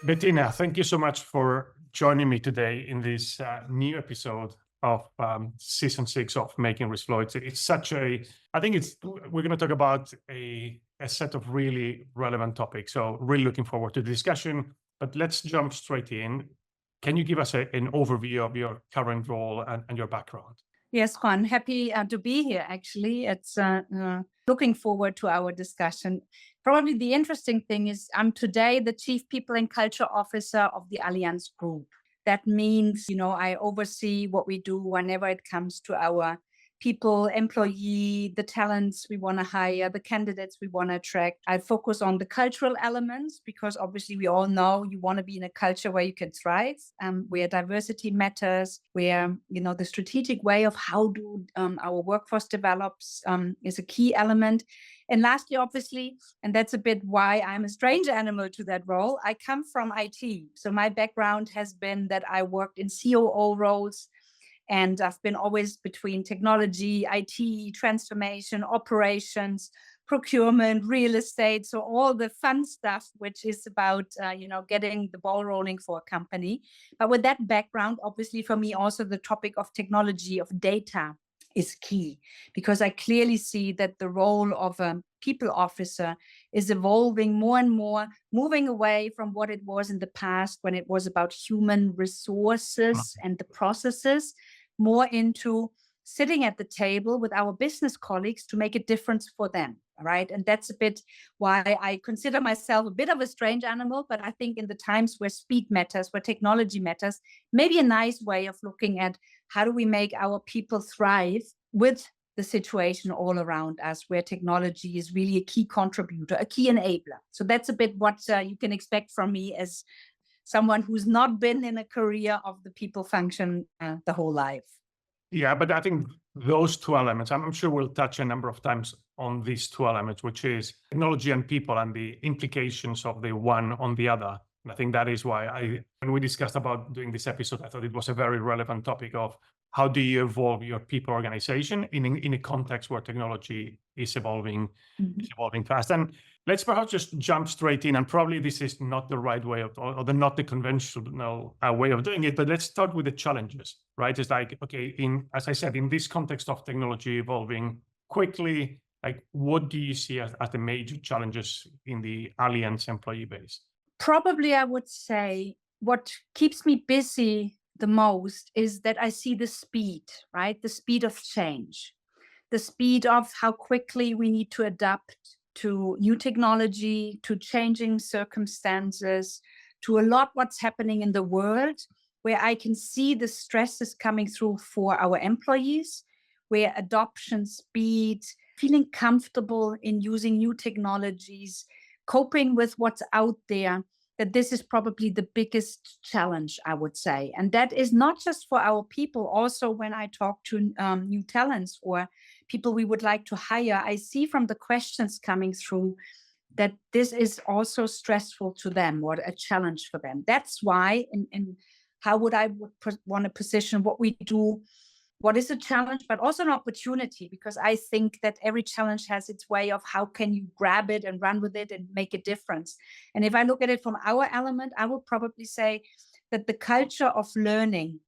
Bettina, thank you so much for joining me today in this new episode of season 6 of Making Risk Flow. It's such a, I think we're going to talk about a set of really relevant topics. So really looking forward to the discussion, but let's jump straight in. Can you give us an overview of your current role and your background? Yes, Juan, happy to be here, actually. It's looking forward to our discussion. Probably the interesting thing is I'm today the Chief People and Culture Officer of the Allianz Group. That means, I oversee what we do whenever it comes to our people, employee, the talents we want to hire, the candidates we want to attract. I focus on the cultural elements because obviously we all know you want to be in a culture where you can thrive, where diversity matters, where, the strategic way of how do our workforce develops is a key element. And lastly, obviously, and that's a bit why I'm a strange animal to that role, I come from IT. So my background has been that I worked in COO roles, and I've been always between technology, IT, transformation, operations, procurement, real estate. So all the fun stuff, which is about, getting the ball rolling for a company. But with that background, obviously for me, also the topic of technology, of data is key, because I clearly see that the role of a people officer is evolving more and more, moving away from what it was in the past when it was about human resources and the processes, more into sitting at the table with our business colleagues to make a difference for them, right? And that's a bit why I consider myself a bit of a strange animal, but I think in the times where speed matters, where technology matters, maybe a nice way of looking at how do we make our people thrive with the situation all around us, where technology is really a key contributor, a key enabler. So that's a bit what you can expect from me as someone who's not been in a career of the people function the whole life. Yeah, but I think those two elements, I'm sure we'll touch a number of times on these two elements, which is technology and people and the implications of the one on the other. And I think that is why when we discussed about doing this episode, I thought it was a very relevant topic of how do you evolve your people organization in a context where technology is evolving, fast. And let's perhaps just jump straight in. And probably this is not the right way of, or not the conventional way of doing it, but let's start with the challenges, right? It's like, okay, as I said, in this context of technology evolving quickly, like what do you see as the major challenges in the Allianz employee base? Probably I would say what keeps me busy the most is that I see the speed, right? The speed of change, the speed of how quickly we need to adapt to new technology, to changing circumstances, to a lot what's happening in the world, where I can see the stresses coming through for our employees, where adoption speed, feeling comfortable in using new technologies, coping with what's out there, that this is probably the biggest challenge, I would say. And that is not just for our people. Also, when I talk to new talents or people we would like to hire, I see from the questions coming through that this is also stressful to them or a challenge for them. That's why, and how would I want to position what we do, what is a challenge, but also an opportunity, because I think that every challenge has its way of how can you grab it and run with it and make a difference. And if I look at it from our element, I would probably say that the culture of learning,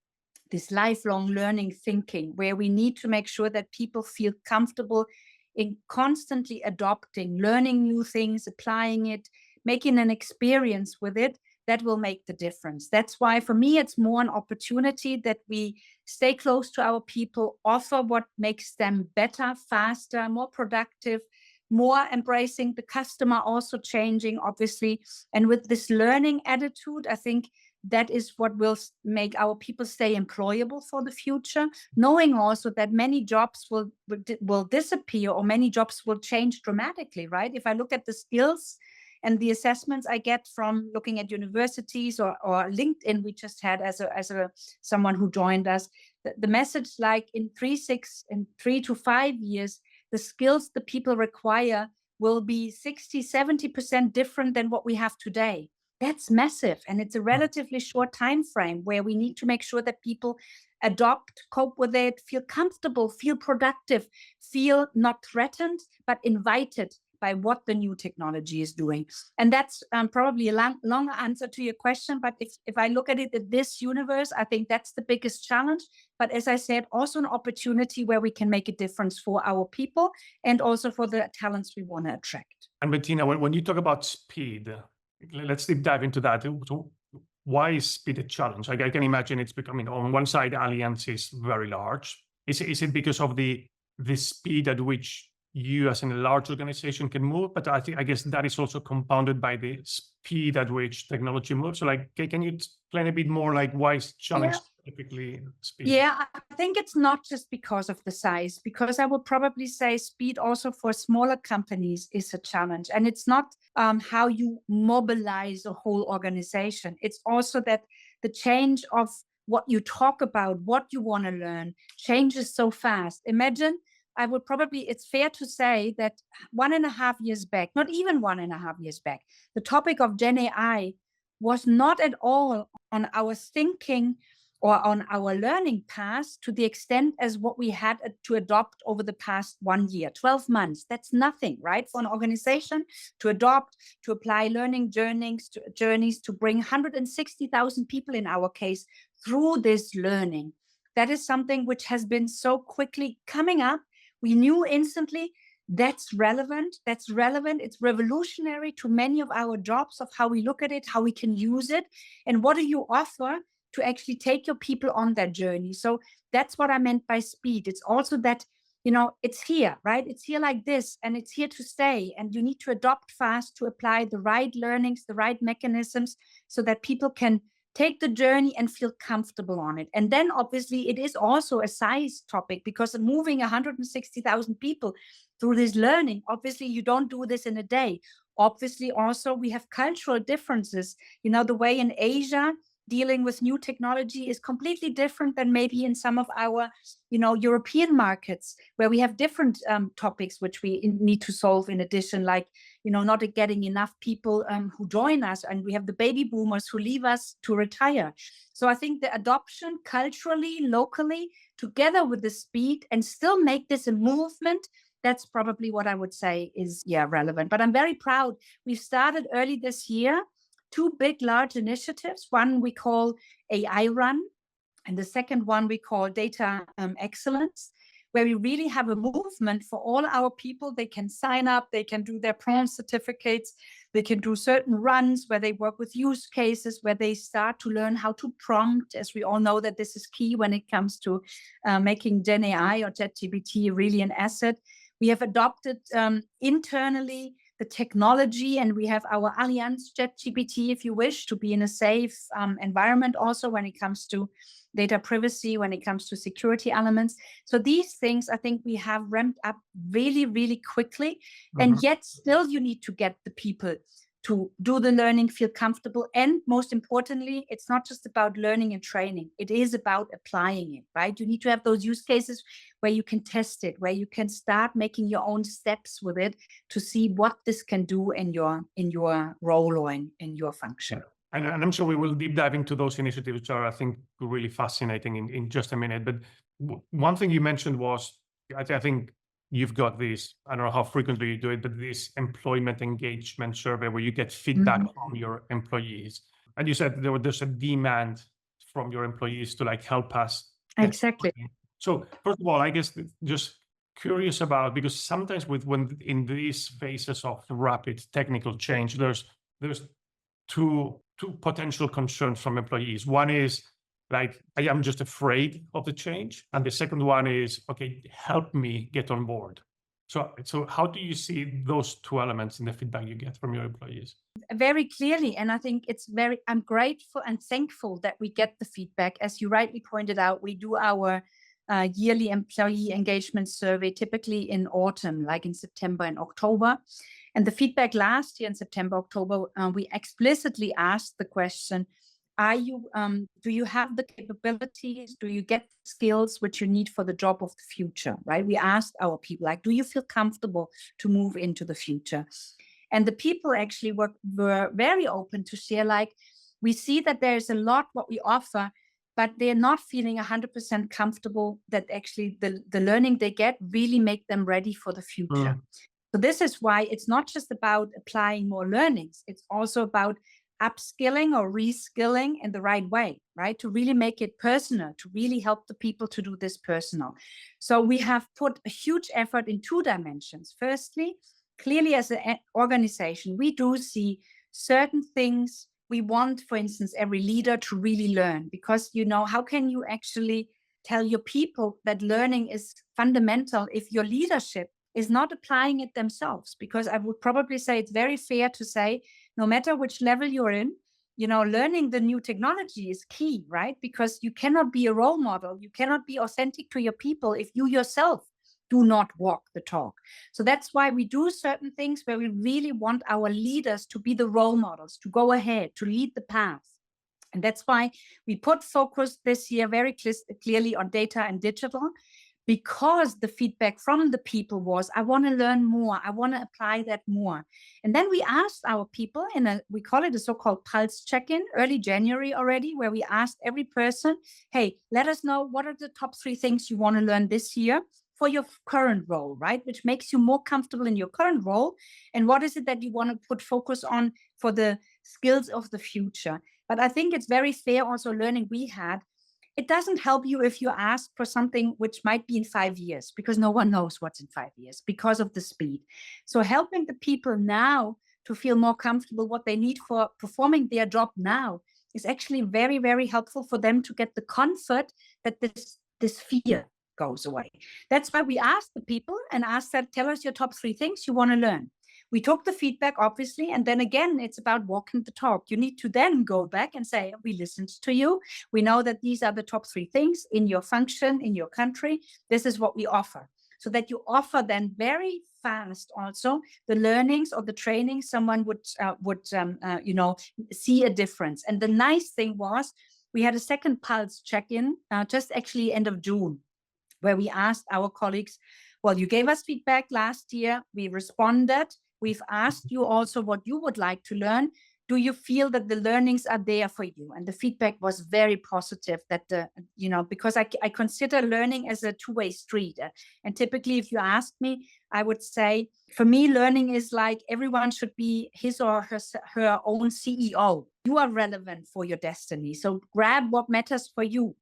this lifelong learning thinking, where we need to make sure that people feel comfortable in constantly adopting, learning new things, applying it, making an experience with it, that will make the difference. That's why for me, it's more an opportunity that we stay close to our people, offer what makes them better, faster, more productive, more embracing the customer, also changing, obviously. And with this learning attitude, I think that is what will make our people stay employable for the future, knowing also that many jobs will disappear or many jobs will change dramatically, right? If I look at the skills and the assessments I get from looking at universities or LinkedIn, we just had as someone who joined us, the message like in 3 to 5 years, the skills the people require will be 60-70% different than what we have today. That's massive. And it's a relatively short time frame where we need to make sure that people adopt, cope with it, feel comfortable, feel productive, feel not threatened, but invited by what the new technology is doing. And that's probably a long answer to your question. But if I look at it in this universe, I think that's the biggest challenge. But as I said, also an opportunity where we can make a difference for our people and also for the talents we want to attract. And Bettina, when you talk about speed, let's deep dive into that. So why is speed a challenge? I can imagine it's becoming, on one side, Allianz is very large. Is it because of the speed at which you as in a large organization can move? But I guess that is also compounded by the speed at which technology moves. So can you explain a bit more why is challenge typically speed? Yeah, I think it's not just because of the size, because I would probably say speed also for smaller companies is a challenge. And it's not how you mobilize a whole organization. It's also that the change of what you talk about, what you want to learn, changes so fast. Imagine, it's fair to say that 1.5 years back, not even 1.5 years back, the topic of Gen AI was not at all on our thinking or on our learning path to the extent as what we had to adopt over the past 1 year, 12 months. That's nothing, right? For an organization to adopt, to apply learning journeys to bring 160,000 people in our case through this learning. That is something which has been so quickly coming up. We knew instantly that's relevant. It's revolutionary to many of our jobs, of how we look at it, how we can use it, and what do you offer to actually take your people on that journey. So that's what I meant by speed. It's also that, it's here, right? It's here like this, and it's here to stay. And you need to adopt fast to apply the right learnings, the right mechanisms, so that people can take the journey and feel comfortable on it. And then obviously it is also a size topic, because moving 160,000 people through this learning, obviously you don't do this in a day. Obviously also we have cultural differences. The way in Asia dealing with new technology is completely different than maybe in some of our, European markets, where we have different topics which we need to solve in addition, like, not getting enough people who join us, and we have the baby boomers who leave us to retire. So I think the adoption culturally, locally, together with the speed, and still make this a movement, that's probably what I would say is, relevant. But I'm very proud. We've started early this year 2 big, large initiatives. One we call AI Run, and the second one we call Data Excellence, where we really have a movement for all our people. They can sign up, they can do their prompt certificates, they can do certain runs where they work with use cases, where they start to learn how to prompt, as we all know that this is key when it comes to making Gen AI or ChatGPT really an asset. We have adopted internally the technology, and we have our Allianz ChatGPT, if you wish, to be in a safe environment also when it comes to data privacy, when it comes to security elements. So these things, I think we have ramped up really, really quickly. And yet still you need to get the people to do the learning, feel comfortable. And most importantly, it's not just about learning and training. It is about applying it, right? You need to have those use cases where you can test it, where you can start making your own steps with it to see what this can do in your role or in your function. Yeah. And I'm sure we will deep dive into those initiatives, which are, I think, really fascinating in just a minute. But one thing you mentioned was, I think you've got this, I don't know how frequently you do it, but this employment engagement survey where you get feedback from your employees. And you said there's a demand from your employees to help us. Exactly. So first of all, I guess just curious about, because sometimes when in these phases of rapid technical change, there's two potential concerns from employees. One is I am just afraid of the change. And the second one is, okay, help me get on board. So how do you see those 2 elements in the feedback you get from your employees? Very clearly. And I think I'm grateful and thankful that we get the feedback. As you rightly pointed out, we do our yearly employee engagement survey typically in autumn, like in September and October. And the feedback last year in September, October, we explicitly asked the question, do you have the capabilities? Do you get skills which you need for the job of the future, right? We asked our people, do you feel comfortable to move into the future? And the people actually were very open to share, we see that there's a lot what we offer, but they're not feeling 100% comfortable that actually the learning they get really make them ready for the future. So this is why it's not just about applying more learnings. It's also about upskilling or reskilling in the right way, right? To really make it personal, to really help the people to do this personal. So we have put a huge effort in 2 dimensions. Firstly, clearly as an organization, we do see certain things we want, for instance, every leader to really learn, because, how can you actually tell your people that learning is fundamental if your leadership is not applying it themselves? Because I would probably say it's very fair to say, no matter which level you're in, learning the new technology is key, right? Because you cannot be a role model, you cannot be authentic to your people if you yourself do not walk the talk. So that's why we do certain things where we really want our leaders to be the role models, to go ahead, to lead the path. And that's why we put focus this year very clearly on data and digital, because the feedback from the people was, I want to learn more, I want to apply that more. And then we asked our people we call it a so-called pulse check-in, early January already, where we asked every person, hey, let us know what are the top 3 things you want to learn this year for your current role, right? Which makes you more comfortable in your current role. And what is it that you want to put focus on for the skills of the future? But I think it's very fair also learning we had. It doesn't help you if you ask for something which might be in 5 years, because no one knows what's in 5 years because of the speed. So helping the people now to feel more comfortable what they need for performing their job now is actually very, very helpful for them to get the comfort that this fear goes away. That's why we asked the people and asked that, tell us your top 3 things you want to learn. We took the feedback, obviously, and then again, it's about walking the talk. You need to then go back and say, we listened to you. We know that these are the top 3 things in your function, in your country. This is what we offer. So that you offer then very fast also the learnings or the training someone would see a difference. And the nice thing was we had a second pulse check-in just actually end of June, where we asked our colleagues, well, you gave us feedback last year, we responded. We've asked you also what you would like to learn. Do you feel that the learnings are there for you? And the feedback was very positive that, because I consider learning as a 2-way street. And typically, if you ask me, I would say, for me, learning is like everyone should be his or her own CEO. You are relevant for your destiny. So grab what matters for you.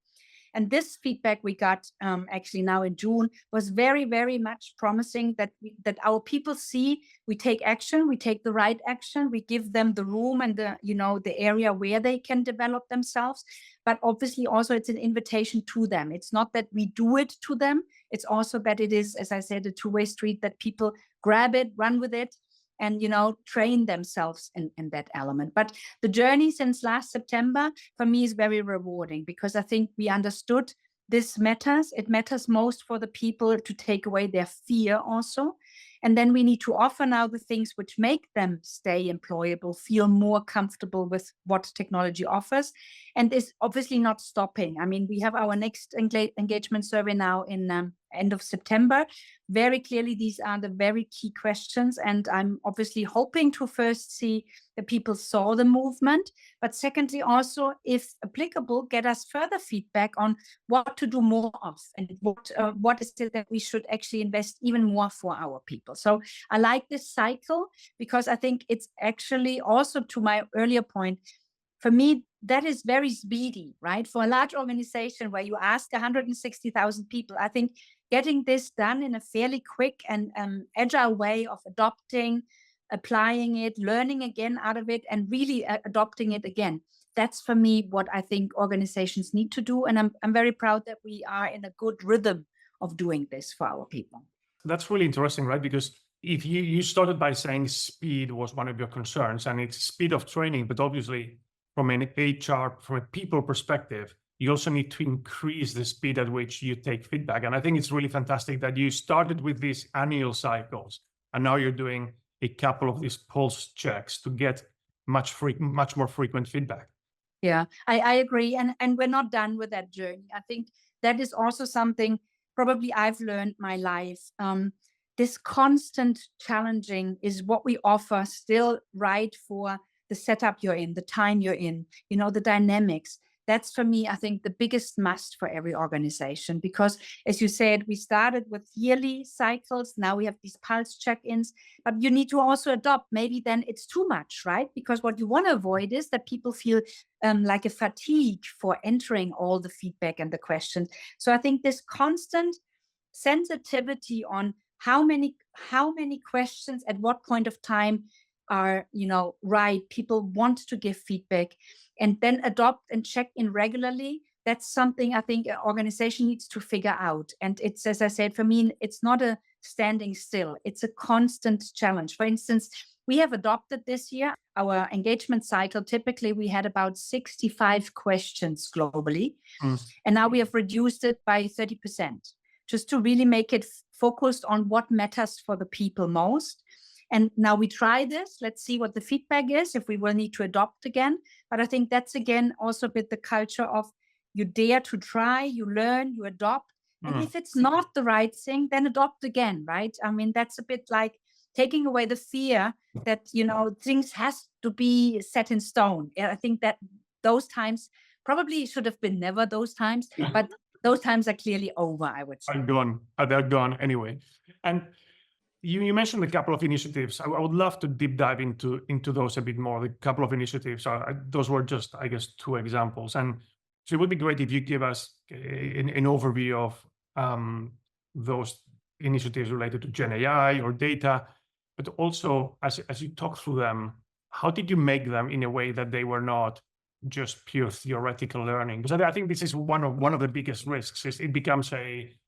And this feedback we got actually now in June was very, very much promising, that our people see we take action, we take the right action, we give them the room and the area where they can develop themselves. But obviously also it's an invitation to them. It's not that we do it to them. It's also that it is, as I said, a 2-way street, that people grab it, run with it, and train themselves in that element. But the journey since last September for me is very rewarding, because I think we understood this matters. It matters most for the people to take away their fear also. And then we need to offer now the things which make them stay employable, feel more comfortable with what technology offers, and is obviously not stopping. I mean, we have our next engagement survey now in end of September. Very clearly, these are the very key questions. And I'm obviously hoping to first see that people saw the movement, but secondly, also, if applicable, get us further feedback on what to do more of, and what is it that we should actually invest even more for our people. So I like this cycle, because I think it's actually also, to my earlier point, for me, that is very speedy, right? For a large organization where you ask 160,000 people, I think getting this done in a fairly quick and agile way of adopting, applying it, learning again out of it, and really adopting it again. That's for me what I think organizations need to do. And I'm very proud that we are in a good rhythm of doing this for our people. That's really interesting, right? Because if you started by saying speed was one of your concerns, and it's speed of training, but obviously from an HR, from a people perspective, you also need to increase the speed at which you take feedback. And I think it's really fantastic that you started with these annual cycles, and now you're doing a couple of these pulse checks to get much more frequent feedback. Yeah, I agree. And we're not done with that journey. I think that is also something probably I've learned my life. This constant challenging is what we offer still, right, for the setup you're in, the time you're in, the dynamics. that's for me, I think, the biggest must for every organization, because as you said, we started with yearly cycles. Now we have these pulse check-ins, but you need to also adopt. Maybe then it's too much, right? Because what you want to avoid is that people feel like a fatigue for entering all the feedback and the questions. So I think this constant sensitivity on how many questions at what point of time are, right, people want to give feedback, and then adopt and check in regularly. That's something I think an organization needs to figure out. And it's, as I said, for me, it's not a standing still. It's a constant challenge. For instance, we have adopted this year our engagement cycle. Typically, we had about 65 questions globally. And now we have reduced it by 30%, just to really make it focused on what matters for the people most. And now we try this. Let's see what the feedback is, if we will need to adopt again. But I think that's, again, also a bit the culture of you dare to try, you learn, you adopt. And if it's not the right thing, then adopt again, right? I mean, that's a bit like taking away the fear that, things has to be set in stone. I think that those times probably should have been never those times, but those times are clearly over, I would say. They're gone anyway. And you mentioned a couple of initiatives. I would love to deep dive into those a bit more. The couple of initiatives, those were just, I guess, 2 examples. And so it would be great if you give us an overview of those initiatives related to Gen AI or data, but also as you talk through them, how did you make them in a way that they were not just pure theoretical learning? Because I think this is one of the biggest risks, is it becomes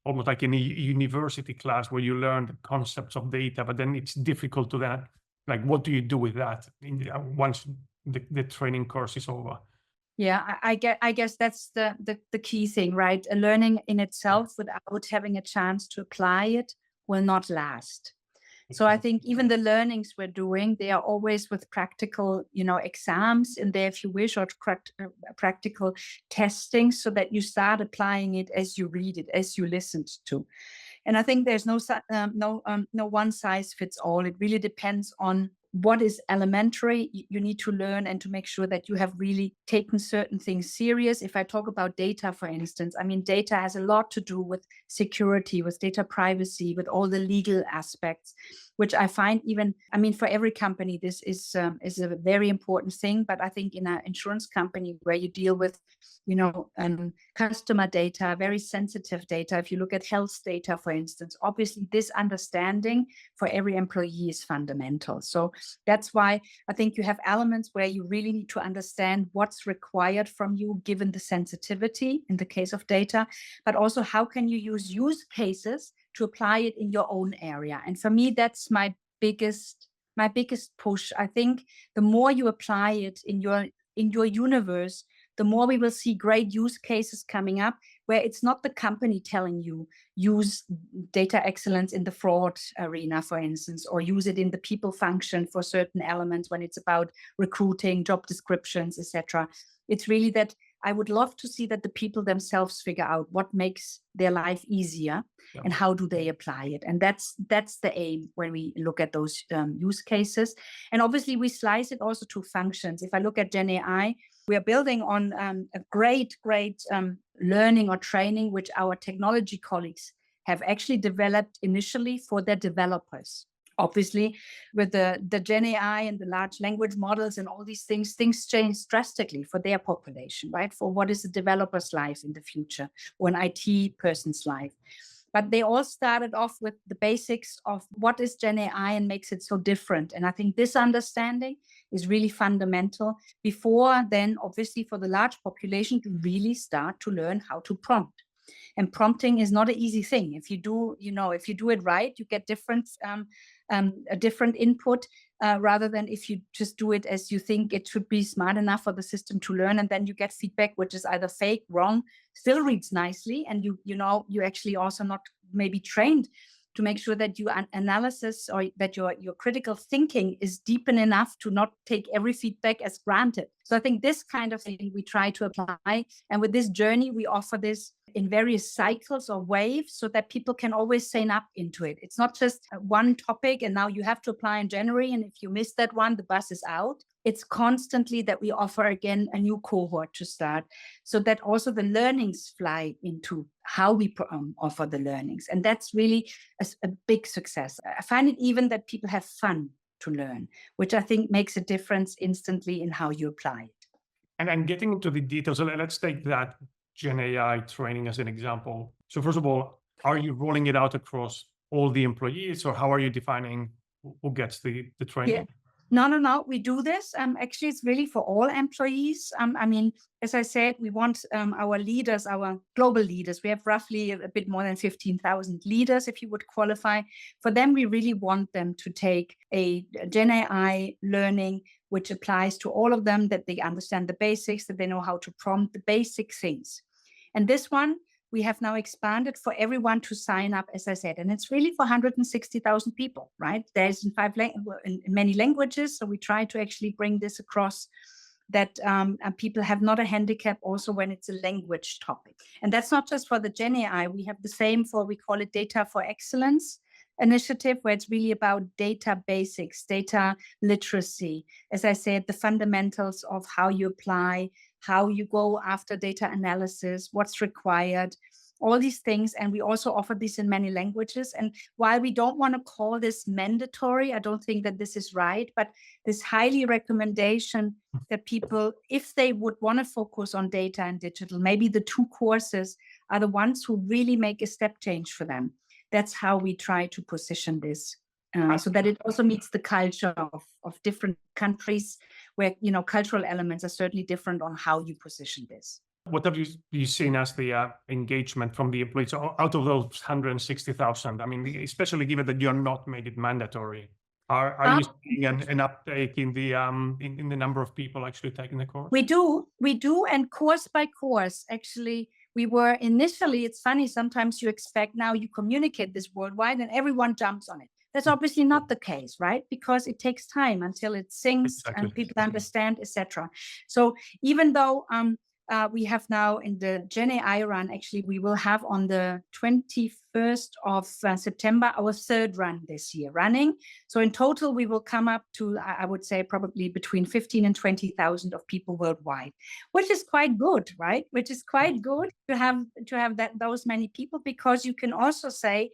almost like in a university class where you learn the concepts of data, but then it's difficult to then, like, what do you do with that once the training course is over? Yeah, I guess that's the key thing, right? A learning in itself without having a chance to apply it will not last. So I think even the learnings we're doing, they are always with practical, exams in there, if you wish, or practical testing, so that you start applying it as you read it, as you listened to. And I think there's no one size fits all. It really depends on what is elementary you need to learn, and to make sure that you have really taken certain things serious. If I talk about data, for instance, I mean, data has a lot to do with security, with data privacy, with all the legal aspects, which I find for every company, this is a very important thing. But I think in an insurance company where you deal with, customer data, very sensitive data, if you look at health data, for instance, obviously this understanding for every employee is fundamental. So that's why I think you have elements where you really need to understand what's required from you, given the sensitivity in the case of data, but also how can you use cases to apply it in your own area. And for me, that's my biggest push. I think the more you apply it in your universe, the more we will see great use cases coming up, where it's not the company telling you use data excellence in the fraud arena, for instance, or use it in the people function for certain elements when it's about recruiting, job descriptions, etc. It's really that I would love to see that the people themselves figure out what makes their life easier and how do they apply it. And that's the aim when we look at those use cases. And obviously we slice it also to functions. If I look at Gen AI, we are building on a great learning or training, which our technology colleagues have actually developed initially for their developers. Obviously, with the Gen AI and the large language models and all these things change drastically for their population, right? For what is a developer's life in the future, or an IT person's life. But they all started off with the basics of what is Gen AI and makes it so different. And I think this understanding is really fundamental before then, obviously, for the large population to really start to learn how to prompt. And prompting is not an easy thing. If you do it right, you get a different input rather than if you just do it as you think it should be smart enough for the system to learn, and then you get feedback which is either fake, wrong, still reads nicely, and you actually also not maybe trained to make sure that your analysis or that your critical thinking is deepen enough to not take every feedback as granted. So I think this kind of thing we try to apply. And with this journey, we offer this in various cycles or waves so that people can always sign up into it. It's not just one topic and now you have to apply in January. And if you miss that one, the bus is out. It's constantly that we offer again a new cohort to start so that also the learnings fly into how we offer the learnings. And that's really a big success. I find it even that people have fun to learn, which I think makes a difference instantly in how you apply it. And getting into the details, so let's take that Gen AI training as an example. So first of all, are you rolling it out across all the employees, or how are you defining who gets the training? Yeah. No. We do this. Actually, it's really for all employees. I mean, as I said, we want our leaders, our global leaders. We have roughly a bit more than 15,000 leaders, if you would qualify. For them, we really want them to take a Gen AI learning, which applies to all of them, that they understand the basics, that they know how to prompt the basic things. And this one, we have now expanded for everyone to sign up, as I said, and it's really for 160,000 people, right? There's in many languages, so we try to actually bring this across that people have not a handicap also when it's a language topic. And that's not just for the Gen AI. We have the same for, we call it Data for Excellence initiative, where it's really about data basics, data literacy. As I said, the fundamentals of how you apply, how you go after data analysis, what's required, all these things. And we also offer this in many languages. And while we don't want to call this mandatory, I don't think that this is right, but this highly recommendation that people, if they would want to focus on data and digital, maybe the two courses are the ones who really make a step change for them. That's how we try to position this, so that it also meets the culture of different countries where, you know, cultural elements are certainly different on how you position this. What have you seen as the engagement from the employees? So out of those 160,000, I mean, especially given that you're not made it mandatory, are you seeing an uptake in the number of people actually taking the course? We do, and course by course, actually, we were initially, it's funny, sometimes you expect now you communicate this worldwide and everyone jumps on it. That's obviously not the case, right? Because it takes time until it sinks and people understand, etc. So even though we have now in the Gen AI run, actually, we will have on the 21st of September, our third run this year running. So in total, we will come up to, I would say, probably between 15 and 20,000 of people worldwide, which is quite good, right? Which is quite good to have those many people, because you can also say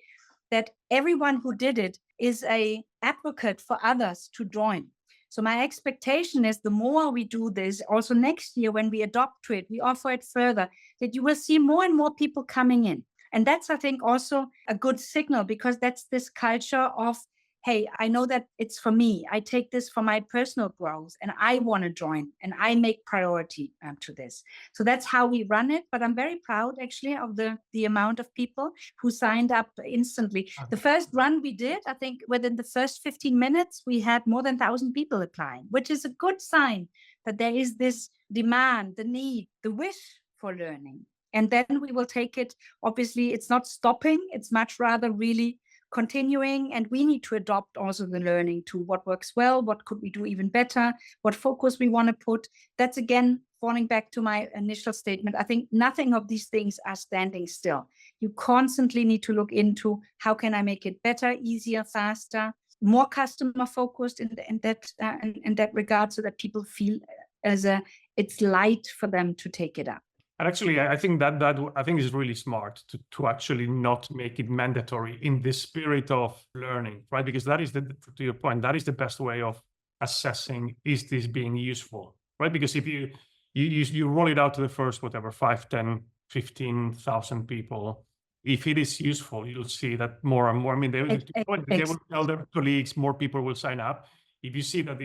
that everyone who did it is an advocate for others to join. So my expectation is the more we do this, also next year when we adopt to it, we offer it further, that you will see more and more people coming in. And that's, I think, also a good signal, because that's this culture of, hey, I know that it's for me. I take this for my personal growth and I want to join and I make priority to this. So that's how we run it. But I'm very proud actually of the amount of people who signed up instantly. The first run we did, I think within the first 15 minutes, we had more than 1,000 people applying, which is a good sign that there is this demand, the need, the wish for learning. And then we will take it. Obviously, it's not stopping. It's much rather really continuing, and we need to adopt also the learning to what works well, what could we do even better, what focus we want to put. That's again falling back to my initial statement. I think nothing of these things are standing still. You constantly need to look into how can I make it better, easier, faster, more customer focused in that regard, so that people feel it's light for them to take it up. And actually, I think that I think is really smart to actually not make it mandatory in the spirit of learning, right? Because that is to your point, that is the best way of assessing, is this being useful, right? Because if you roll it out to the first, 5, 10, 15,000 people, if it is useful, you'll see that more and more. I mean, they will tell their colleagues, more people will sign up. If you see that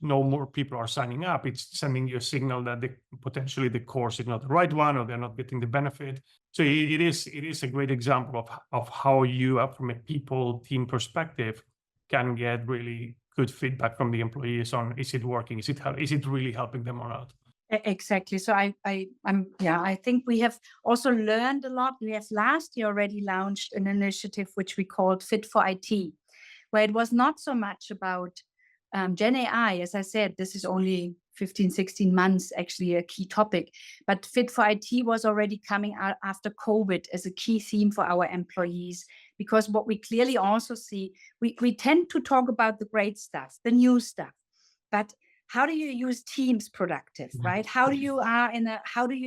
no more people are signing up, it's sending you a signal that potentially the course is not the right one, or they're not getting the benefit. So it is a great example of how you, from a people team perspective, can get really good feedback from the employees on, is it working? Is it really helping them or not? Exactly. So I think we have also learned a lot. We have last year already launched an initiative which we called Fit for IT, where it was not so much about Gen AI. As I said, this is only 15, 16 months, actually a key topic. But Fit for IT was already coming out after COVID as a key theme for our employees, because what we clearly also see, we tend to talk about the great stuff, the new stuff, but how do you use Teams productive, right? How do you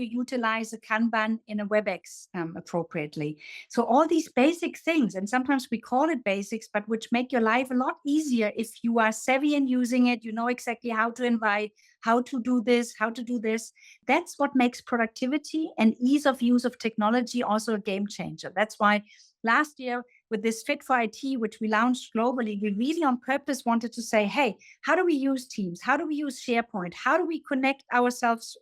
utilize a Kanban in a WebEx appropriately? So all these basic things, and sometimes we call it basics, but which make your life a lot easier if you are savvy in using it, you know exactly how to invite, how to do this, how to do this. That's what makes productivity and ease of use of technology also a game changer. That's why last year, with this Fit for IT, which we launched globally, we really on purpose wanted to say, hey, how do we use Teams? How do we use SharePoint? How do we connect ourselves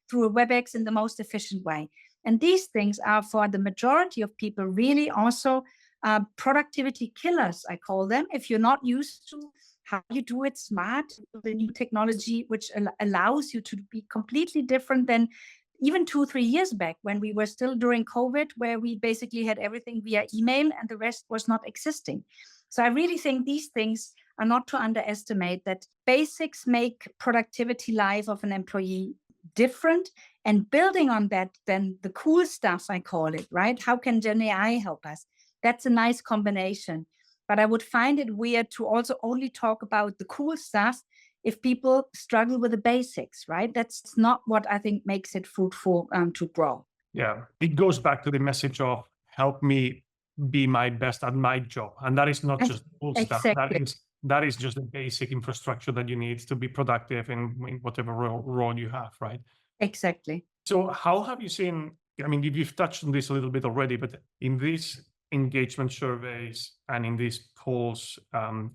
through a WebEx in the most efficient way? And these things are, for the majority of people, really also productivity killers, I call them. If you're not used to how you do it smart, the new technology, which allows you to be completely different than even 2-3 years back, when we were still during COVID, where we basically had everything via email and the rest was not existing. So I really think these things are not to underestimate, that basics make productivity life of an employee different, and building on that, then the cool stuff, I call it, right? How can Gen AI help us? That's a nice combination. But I would find it weird to also only talk about the cool stuff if people struggle with the basics, right? That's not what I think makes it fruitful to grow. Yeah, it goes back to the message of help me be my best at my job. And that is not just cool stuff. That is just the basic infrastructure that you need to be productive in whatever role you have, right? Exactly. So how have you seen, I mean, you've touched on this a little bit already, but in these engagement surveys and in these polls,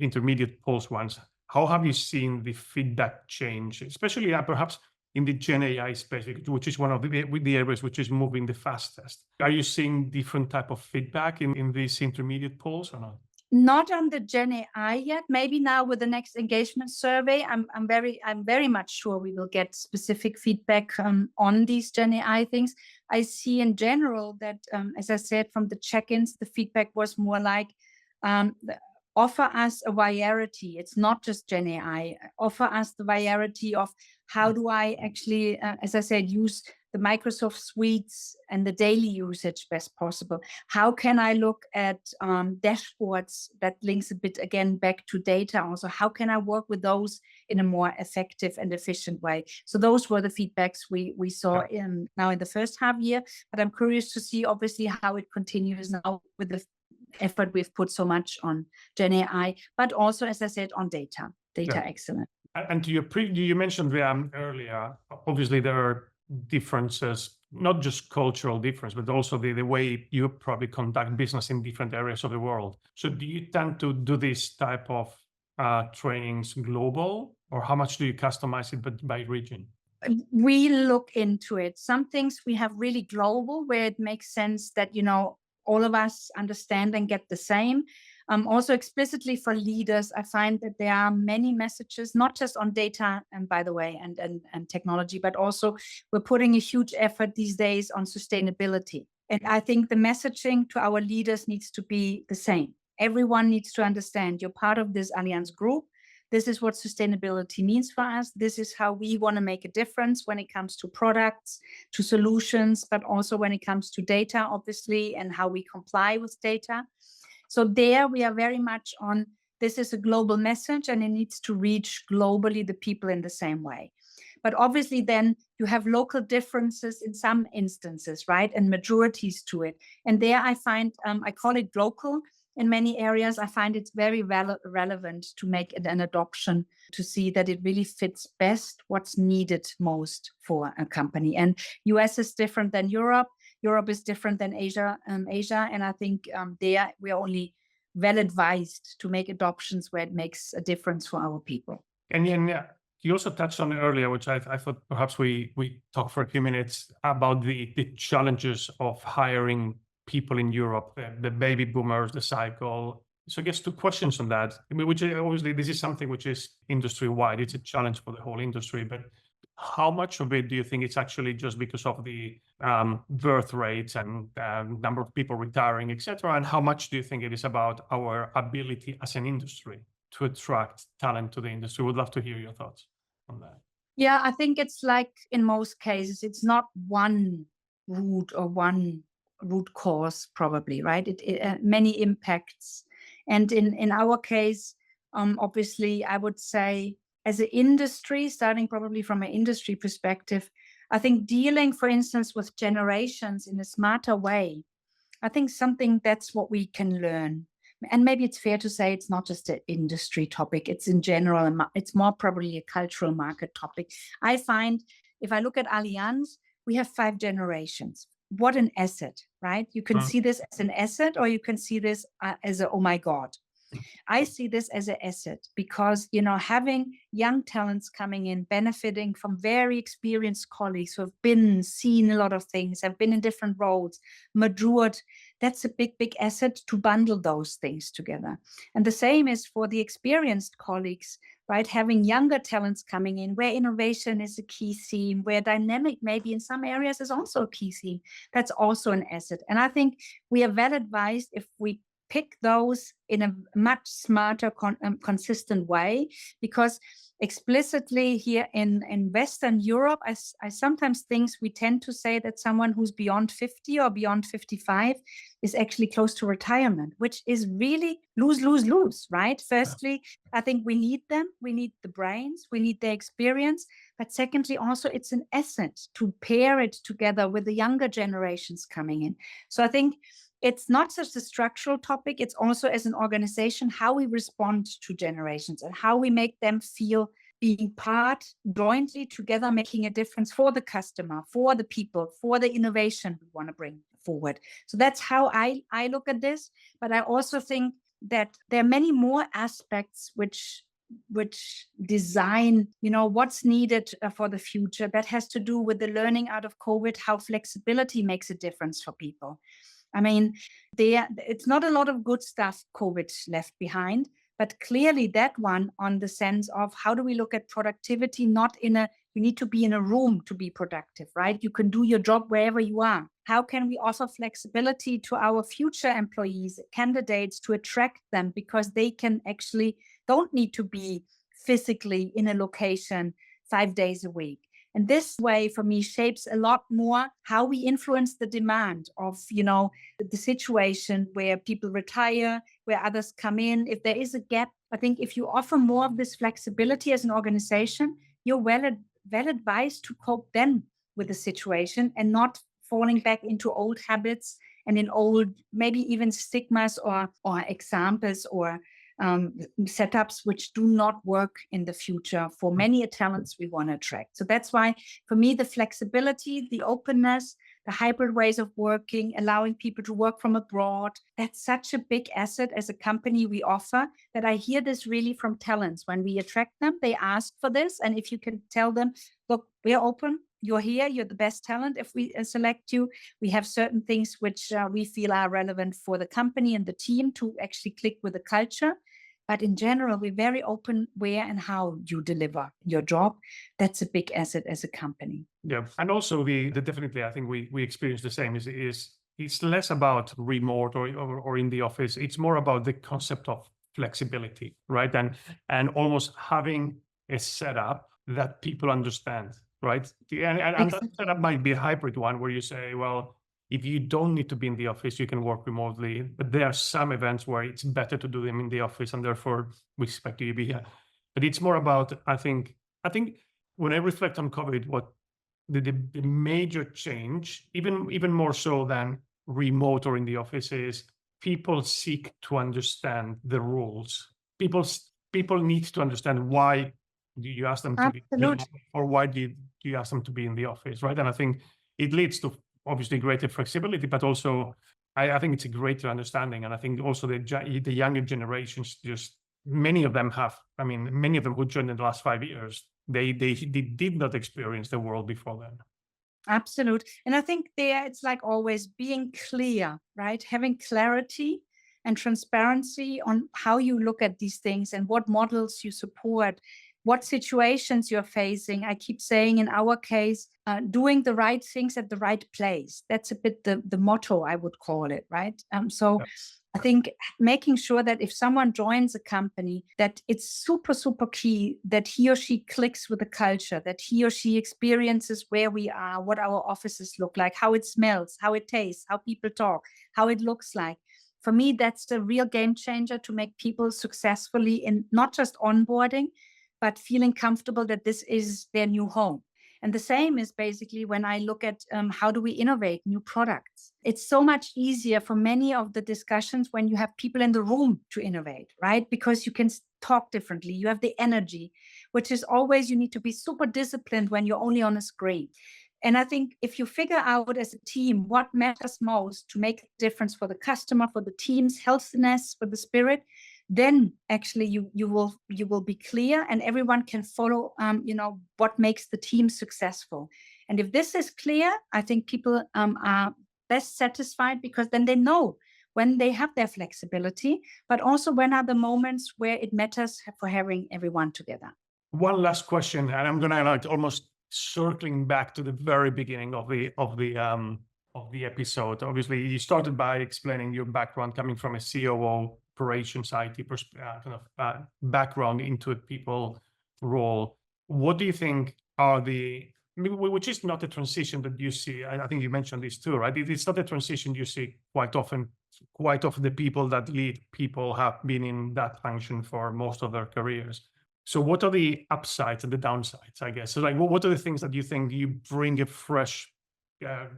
intermediate polls ones, how have you seen the feedback change, especially perhaps in the Gen AI space, which is one of the areas which is moving the fastest? Are you seeing different type of feedback in these intermediate polls or not? Not on the Gen AI yet. Maybe now with the next engagement survey, I'm very much sure we will get specific feedback on these Gen AI things. I see in general that, as I said, from the check-ins, the feedback was more like, offer us a variety. It's not just Gen AI. Offer us the variety of how do I actually, as I said, use the Microsoft suites and the daily usage best possible. How can I look at dashboards? That links a bit again back to data also. How can I work with those in a more effective and efficient way? So those were the feedbacks we saw now in the first half year. But I'm curious to see obviously how it continues now with the effort we've put so much on Gen AI, but also, as I said, on data excellence. And to your you mentioned earlier, obviously there are differences, not just cultural difference, but also the way you probably conduct business in different areas of the world. So do you tend to do this type of trainings global, or how much do you customize it by region? We look into it. Some things we have really global, where it makes sense that, you know, all of us understand and get the same. Also explicitly for leaders, I find that there are many messages, not just on data, and by the way, and technology, but also we're putting a huge effort these days on sustainability. And I think the messaging to our leaders needs to be the same. Everyone needs to understand you're part of this Allianz Group. This is what sustainability means for us. This is how we want to make a difference when it comes to products, to solutions, but also when it comes to data, obviously, and how we comply with data. So there we are very much on, this is a global message and it needs to reach globally the people in the same way. But obviously then you have local differences in some instances, right? And majorities to it. And there I find, I call it local. In many areas, I find it's very relevant to make an adoption, to see that it really fits best what's needed most for a company. And US is different than Europe. Europe is different than Asia. And I think there we are only well advised to make adoptions where it makes a difference for our people. And you also touched on it earlier, which I thought perhaps we talk for a few minutes about the challenges of hiring people in Europe, the baby boomers, the cycle. So I guess 2 questions on that, which obviously this is something which is industry-wide. It's a challenge for the whole industry, but how much of it do you think it's actually just because of the birth rates and number of people retiring, etc.? And how much do you think it is about our ability as an industry to attract talent to the industry? Would love to hear your thoughts on that. Yeah, I think it's like in most cases, it's not one root or one root cause, probably, right? Many impacts. And in our case, obviously, I would say as an industry, starting probably from an industry perspective, I think dealing, for instance, with generations in a smarter way, I think something that's what we can learn. And maybe it's fair to say it's not just an industry topic, it's in general, it's more probably a cultural market topic. I find if I look at Allianz, we have 5 generations. What an asset, right? You can see this as an asset, or you can see this as a, oh my God. I see this as an asset because, having young talents coming in, benefiting from very experienced colleagues who have seen a lot of things, have been in different roles, matured, that's a big, big asset to bundle those things together. And the same is for the experienced colleagues, right? Having younger talents coming in where innovation is a key theme, where dynamic maybe in some areas is also a key theme. That's also an asset. And I think we are well advised if we pick those in a much smarter, consistent way, because explicitly here in Western Europe, I sometimes think we tend to say that someone who's beyond 50 or beyond 55 is actually close to retirement, which is really lose, lose, lose, right? Firstly, I think we need them. We need the brains. We need their experience. But secondly, also it's an asset to pair it together with the younger generations coming in. So I think it's not just a structural topic, it's also as an organization, how we respond to generations and how we make them feel being part jointly together, making a difference for the customer, for the people, for the innovation we want to bring forward. So that's how I look at this. But I also think that there are many more aspects which design, what's needed for the future. That has to do with the learning out of COVID, how flexibility makes a difference for people. I mean, it's not a lot of good stuff COVID left behind, but clearly that one on the sense of how do we look at productivity, not you need to be in a room to be productive, right? You can do your job wherever you are. How can we offer flexibility to our future employees, candidates, to attract them because they don't need to be physically in a location 5 days a week? And this way, for me, shapes a lot more how we influence the demand of, the situation where people retire, where others come in. If there is a gap, I think if you offer more of this flexibility as an organization, you're well advised to cope then with the situation and not falling back into old habits and in old, maybe even stigmas or examples or setups which do not work in the future for many talents we want to attract. So that's why, for me, the flexibility, the openness, the hybrid ways of working, allowing people to work from abroad, that's such a big asset as a company we offer, that I hear this really from talents. When we attract them, they ask for this. And if you can tell them, look, we're open, you're here, you're the best talent. If we select you, we have certain things which we feel are relevant for the company and the team to actually click with the culture. But in general, we're very open where and how you deliver your job. That's a big asset as a company. Yeah, and also definitely, I think we experience the same. It's less about remote or in the office. It's more about the concept of flexibility, right? And almost having a setup that people understand, right? And Exactly. that setup might be a hybrid one where you say, well, if you don't need to be in the office, you can work remotely. But there are some events where it's better to do them in the office, and therefore we expect you to be here. But it's more about, I think when I reflect on COVID, what the major change, even more so than remote or in the office, is people seek to understand the rules. People need to understand why do you ask them to be, or why do you ask them to be in the office, right? And I think it leads to obviously greater flexibility, but also I think it's a greater understanding. And I think also the younger generations, just many of them who joined in the last 5 years, they did not experience the world before then. Absolutely. And I think it's like always being clear, right? Having clarity and transparency on how you look at these things and what models you support. what situations you're facing. I keep saying in our case, doing the right things at the right place. That's a bit the motto, I would call it, right? So I think making sure that if someone joins a company, that it's super, super key that he or she clicks with the culture, that he or she experiences where we are, what our offices look like, how it smells, how it tastes, how people talk, how it looks like. For me, that's the real game changer to make people successfully in not just onboarding, but feeling comfortable that this is their new home. And the same is basically when I look at how do we innovate new products. It's so much easier for many of the discussions when you have people in the room to innovate, right? Because you can talk differently. You have the energy, which is always, you need to be super disciplined when you're only on a screen. And I think if you figure out as a team what matters most to make a difference for the customer, for the team's healthiness, for the spirit, then actually you will be clear and everyone can follow what makes the team successful. And if this is clear, I think people are best satisfied, because then they know when they have their flexibility, but also when are the moments where it matters for having everyone together. One last question, and I'm gonna like almost circling back to the very beginning of the episode. Obviously, you started by explaining your background coming from a COO, operations, IT background into a people role. What do you think are which is not a transition that you see? I think you mentioned this too, right? It's not a transition you see quite often. Quite often, the people that lead people have been in that function for most of their careers. So what are the upsides and the downsides, I guess? So like, what are the things that you think you bring a fresh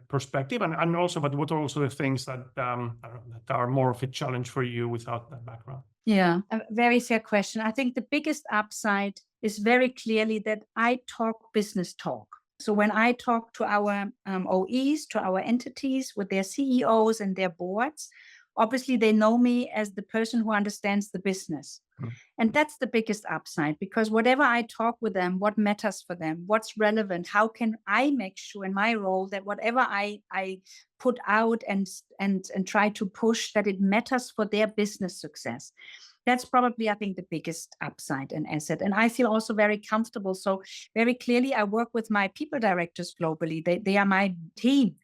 perspective, and also, but what are also the things that I don't know, that are more of a challenge for you without that background? Yeah, a very fair question. I think the biggest upside is very clearly that I talk business talk. So when I talk to our OEs, to our entities with their CEOs and their boards, obviously they know me as the person who understands the business. And that's the biggest upside, because whatever I talk with them, what matters for them, what's relevant, how can I make sure in my role that whatever I put out and try to push, that it matters for their business success. That's probably, I think, the biggest upside and asset. And I feel also very comfortable. So very clearly, I work with my people directors globally. They are my team.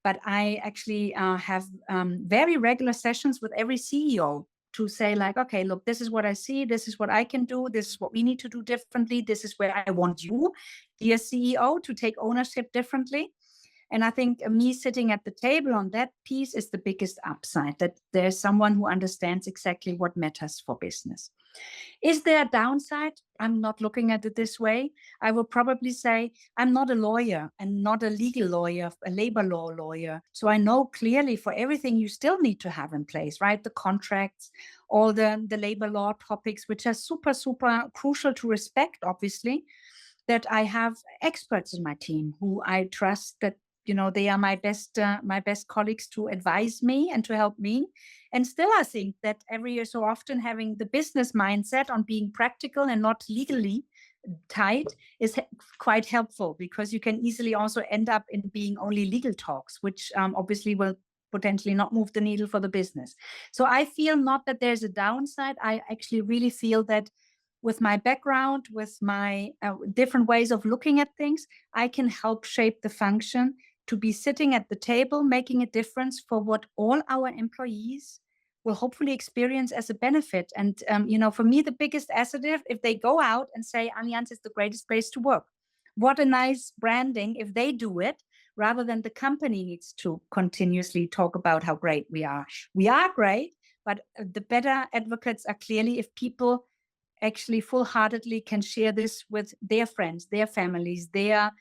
But I actually have very regular sessions with every CEO to say like, okay, look, this is what I see. This is what I can do. This is what we need to do differently. This is where I want you, dear CEO, to take ownership differently. And I think me sitting at the table on that piece is the biggest upside, that there's someone who understands exactly what matters for business. Is there a downside? I'm not looking at it this way. I will probably say I'm not a lawyer and not a legal lawyer, a labor law lawyer. So I know clearly for everything you still need to have in place, right? The contracts, all the labor law topics, which are super, super crucial to respect, obviously, that I have experts in my team who I trust that they are my best colleagues to advise me and to help me. And still, I think that every year so often having the business mindset on being practical and not legally tied is quite helpful, because you can easily also end up in being only legal talks, which obviously will potentially not move the needle for the business. So I feel not that there's a downside. I actually really feel that with my background, with my different ways of looking at things, I can help shape the function to be sitting at the table, making a difference for what all our employees will hopefully experience as a benefit. And, for me, the biggest asset, if they go out and say, Allianz is the greatest place to work. What a nice branding if they do it, rather than the company needs to continuously talk about how great we are. We are great, but the better advocates are clearly if people actually full-heartedly can share this with their friends, their families, their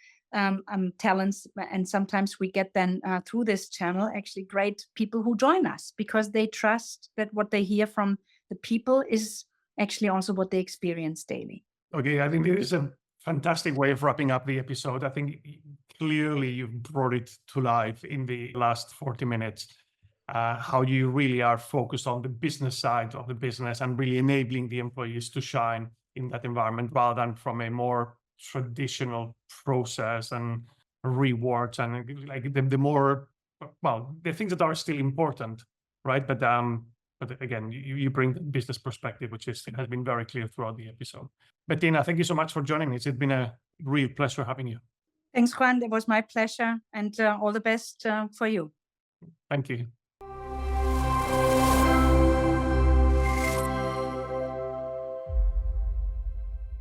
talents. And sometimes we get then through this channel actually great people who join us, because they trust that what they hear from the people is actually also what they experience daily. Okay, I think this is a fantastic way of wrapping up the episode. I think clearly you've brought it to life in the last 40 minutes. How you really are focused on the business side of the business and really enabling the employees to shine in that environment, rather than from a more traditional process and rewards and like the more, well, the things that are still important, right? But But again, you bring the business perspective, which has been very clear throughout the episode. Bettina, thank you so much for joining me. It's been a real pleasure having you. Thanks, Juan. It was my pleasure, and all the best for you. Thank you.